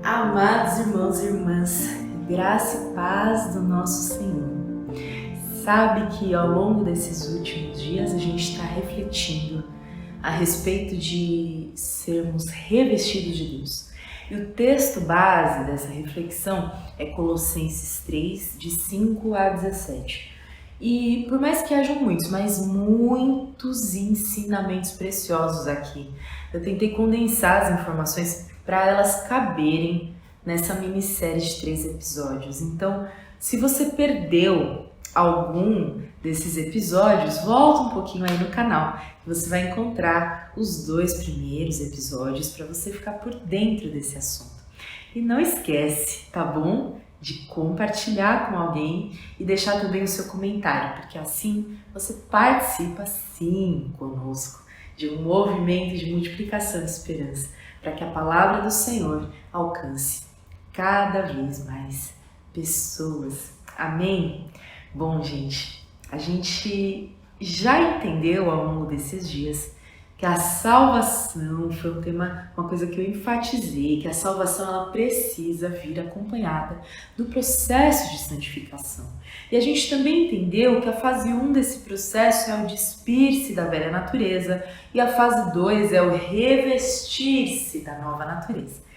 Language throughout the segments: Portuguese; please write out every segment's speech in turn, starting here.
Amados irmãos e irmãs, graça e paz do nosso Senhor. Sabe que ao longo desses últimos dias a gente está refletindo a respeito de sermos revestidos de Deus. E o texto base dessa reflexão é Colossenses 3, de 5 a 17. E por mais que hajam muitos ensinamentos preciosos aqui, eu tentei condensar as informações para elas caberem nessa minissérie de 3 episódios. Então, se você perdeu algum desses episódios, volta um pouquinho aí no canal, que você vai encontrar os 2 primeiros episódios para você ficar por dentro desse assunto. E não esquece, tá bom? De compartilhar com alguém e deixar também o seu comentário, porque assim você participa sim conosco de um movimento de multiplicação de esperança, para que a palavra do Senhor alcance cada vez mais pessoas. Amém? Bom, gente, a gente já entendeu ao longo desses dias que a salvação foi um tema, uma coisa que eu enfatizei, que a salvação ela precisa vir acompanhada do processo de santificação. E a gente também entendeu que a fase 1 desse processo é o despir-se da velha natureza e a fase 2 é o revestir-se da nova natureza.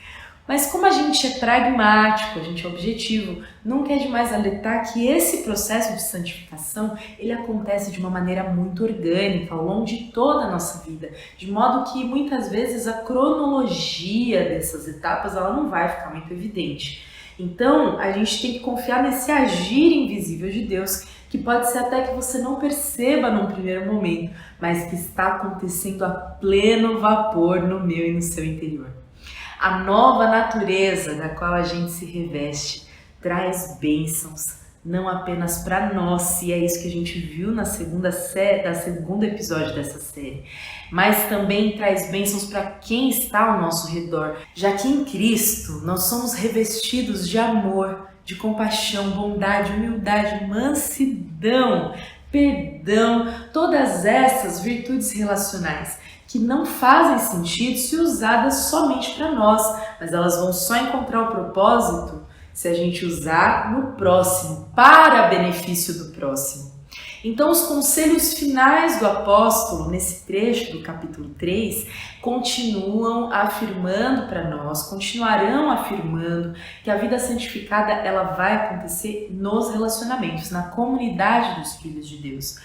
Mas como a gente é pragmático, a gente é objetivo, nunca é demais alertar que esse processo de santificação, ele acontece de uma maneira muito orgânica ao longo de toda a nossa vida, de modo que muitas vezes a cronologia dessas etapas ela não vai ficar muito evidente. Então, a gente tem que confiar nesse agir invisível de Deus, que pode ser até que você não perceba num primeiro momento, mas que está acontecendo a pleno vapor no meu e no seu interior. A nova natureza da qual a gente se reveste traz bênçãos, não apenas para nós, e é isso que a gente viu na segundo episódio dessa série, mas também traz bênçãos para quem está ao nosso redor, já que em Cristo nós somos revestidos de amor, de compaixão, bondade, humildade, mansidão, perdão, todas essas virtudes relacionais que não fazem sentido se usadas somente para nós, mas elas vão só encontrar o propósito se a gente usar no próximo, para benefício do próximo. Então, os conselhos finais do apóstolo, nesse trecho do capítulo 3, continuarão afirmando que a vida santificada ela vai acontecer nos relacionamentos, na comunidade dos filhos de Deus.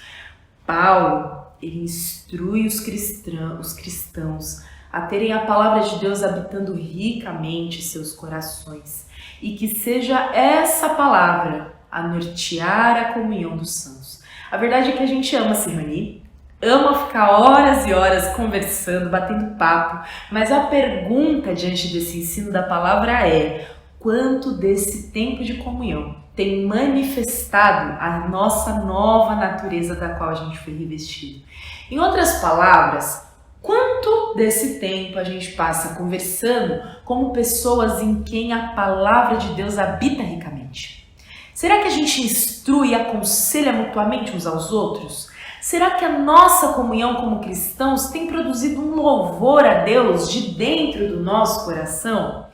Paulo, ele instrui os cristãos a terem a palavra de Deus habitando ricamente seus corações e que seja essa palavra a nortear a comunhão dos santos. A verdade é que a gente ama se reunir, ama ficar horas e horas conversando, batendo papo, mas a pergunta diante desse ensino da palavra é: quanto desse tempo de comunhão tem manifestado a nossa nova natureza da qual a gente foi revestido? Em outras palavras, quanto desse tempo a gente passa conversando como pessoas em quem a palavra de Deus habita ricamente? Será que a gente instrui e aconselha mutuamente uns aos outros? Será que a nossa comunhão como cristãos tem produzido um louvor a Deus de dentro do nosso coração?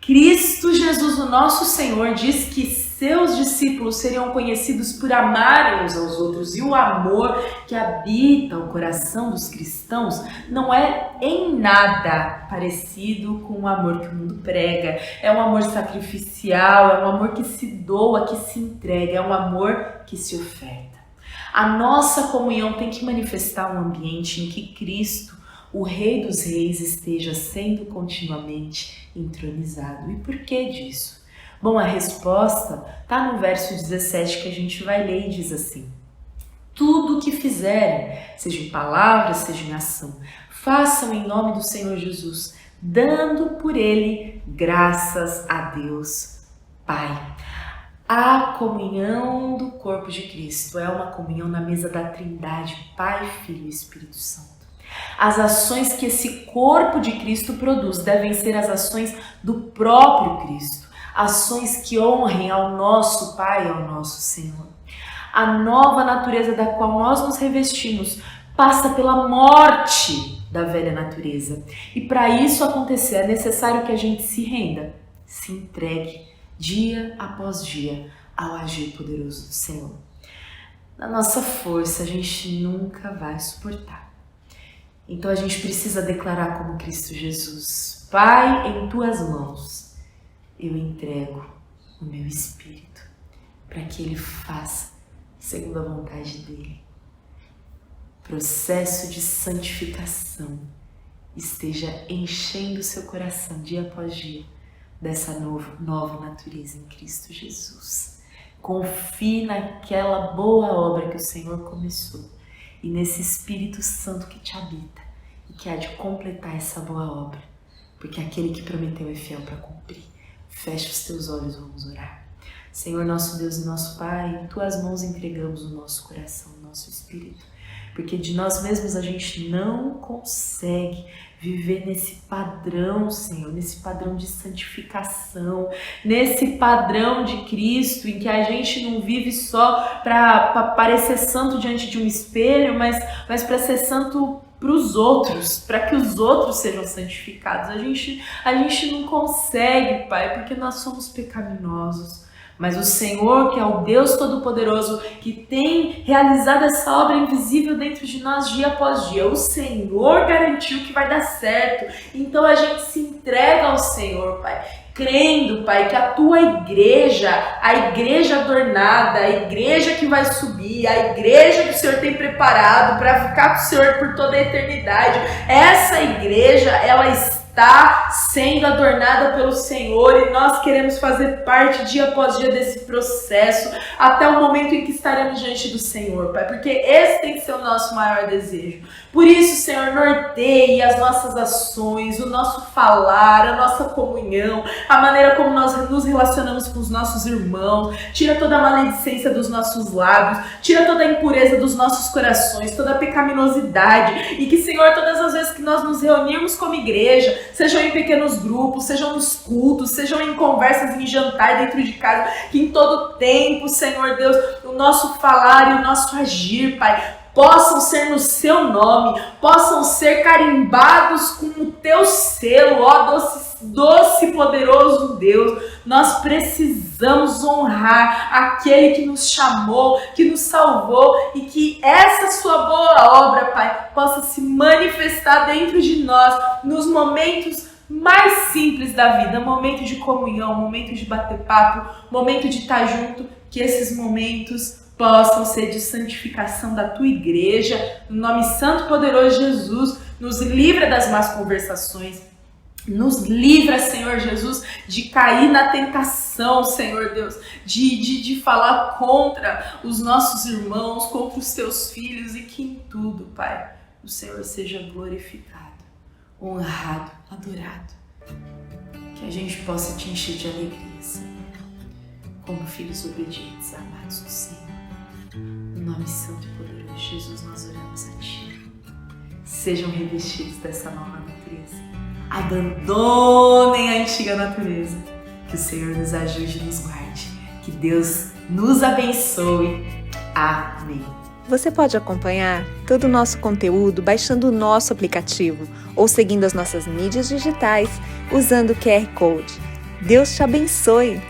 Cristo Jesus, o nosso Senhor, diz que seus discípulos seriam conhecidos por amarem uns aos outros, e o amor que habita o coração dos cristãos não é em nada parecido com o amor que o mundo prega. É um amor sacrificial, é um amor que se doa, que se entrega, é um amor que se oferta. A nossa comunhão tem que manifestar um ambiente em que Cristo, o Rei dos Reis, esteja sendo continuamente entronizado. E por que disso? Bom, a resposta está no verso 17 que a gente vai ler e diz assim: tudo o que fizerem, seja em palavra, seja em ação, façam em nome do Senhor Jesus, dando por ele graças a Deus Pai. A comunhão do corpo de Cristo é uma comunhão na mesa da Trindade, Pai, Filho e Espírito Santo. As ações que esse corpo de Cristo produz devem ser as ações do próprio Cristo, ações que honrem ao nosso Pai e ao nosso Senhor. A nova natureza da qual nós nos revestimos passa pela morte da velha natureza. E para isso acontecer é necessário que a gente se renda Se entregue dia após dia ao agir poderoso do Senhor. Na nossa força a gente nunca vai suportar. Então a gente precisa declarar como Cristo Jesus: Pai, em tuas mãos eu entrego o meu espírito, para que ele faça segundo a vontade dele. Processo de santificação esteja enchendo o seu coração dia após dia dessa nova natureza em Cristo Jesus. Confie naquela boa obra que o Senhor começou e nesse Espírito Santo que te habita e que há de completar essa boa obra, porque aquele que prometeu é fiel para cumprir. Feche os teus olhos, vamos orar. Senhor, nosso Deus e nosso Pai, em tuas mãos entregamos o nosso coração, o nosso espírito, porque de nós mesmos a gente não consegue viver nesse padrão, Senhor, nesse padrão de santificação, nesse padrão de Cristo, em que a gente não vive só para parecer santo diante de um espelho, mas para ser santo para os outros, para que os outros sejam santificados. A gente não consegue, Pai, porque nós somos pecaminosos. Mas o Senhor, que é o Deus Todo-Poderoso, que tem realizado essa obra invisível dentro de nós dia após dia, o Senhor garantiu que vai dar certo. Então a gente se entrega ao Senhor, Pai, crendo, Pai, que a tua igreja, a igreja adornada, a igreja que vai subir, a igreja que o Senhor tem preparado para ficar com o Senhor por toda a eternidade, essa igreja, ela está sendo adornada pelo Senhor e nós queremos fazer parte dia após dia desse processo até o momento em que estaremos diante do Senhor, Pai, porque esse tem que ser o nosso maior desejo. Por isso, Senhor, norteie as nossas ações, o nosso falar, a nossa comunhão, a maneira como nós nos relacionamos com os nossos irmãos. Tira toda a maledicência dos nossos lábios, tira toda a impureza dos nossos corações, toda a pecaminosidade, e que, Senhor, todas as vezes que nós nos reunirmos como igreja, sejam em pequenos grupos, sejam nos cultos, sejam em conversas em jantar dentro de casa, que em todo tempo, Senhor Deus, o nosso falar e o nosso agir, Pai, possam ser no seu nome, possam ser carimbados com o teu selo, ó doce poderoso Deus. Nós precisamos honrar aquele que nos chamou, que nos salvou, e que essa sua boa obra, Pai, possa se manifestar dentro de nós nos momentos mais simples da vida, momento de comunhão, momento de bater papo, momento de estar junto, que esses momentos possam ser de santificação da tua igreja. No nome santo e poderoso de Jesus, nos livra das más conversações, nos livra, Senhor Jesus, de cair na tentação, Senhor Deus, de falar contra os nossos irmãos, contra os teus filhos, e que em tudo, Pai, o Senhor seja glorificado, honrado, adorado. Que a gente possa te encher de alegria, Senhor, como filhos obedientes, amados do Senhor. No nome santo e poderoso de Jesus, nós oramos a Ti. Sejam revestidos dessa nova natureza. Abandonem a antiga natureza. Que o Senhor nos ajude e nos guarde. Que Deus nos abençoe. Amém. Você pode acompanhar todo o nosso conteúdo baixando o nosso aplicativo ou seguindo as nossas mídias digitais usando o QR Code. Deus te abençoe!